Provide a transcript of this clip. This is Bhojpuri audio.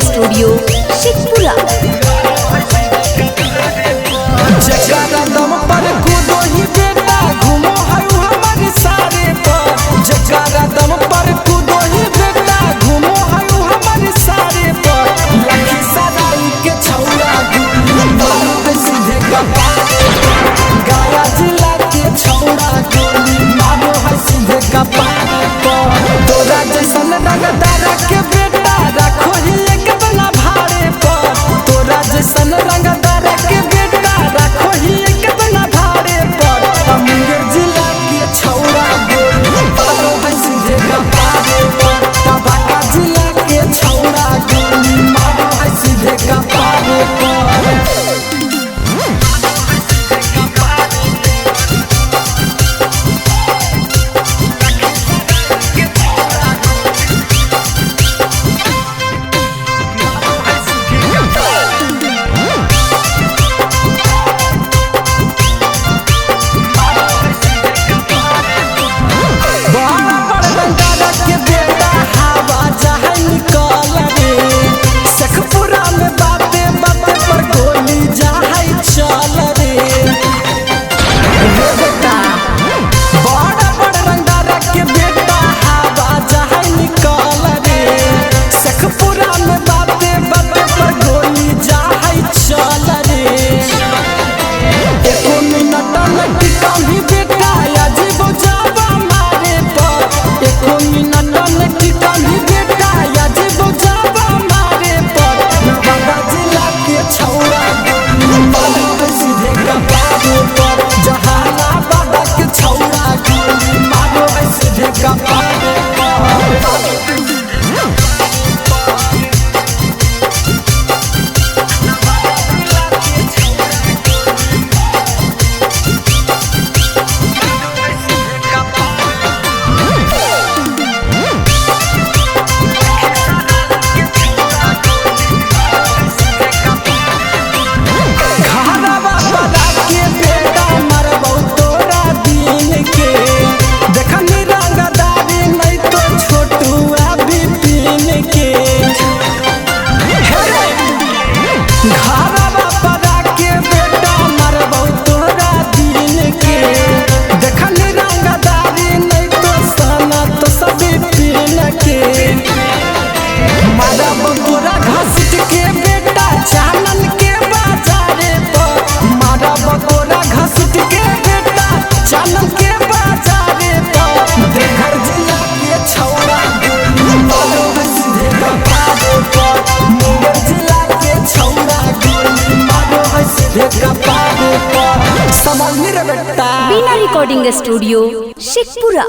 स्टूडियो शेखपुरा। जकरा दम पर कूदो ही बेटा घूमो है हमर सारे पर। जकरा दम पर कूदो ही बेटा घूमो है हमर सारे पर। लखीसराय के छौरा मारो है सीधे कपारे पर। गया जिला के छौरा गोली मारो है सीधे कपारे पर। तोरा जैसन रंगदार के बेटा रखो ही एक बना भारे पर। तोरा जैसन रंगदार के बेटा रखो ही एक बना भारे पर। मुंगेर जिला के छौरा गोली मारो है सीधे कपारे पर। बांका जिला के छौरा गोली मारो है सीधे कपारे पर। बिना रिकॉर्डिंग स्टूडियो शेखपुरा।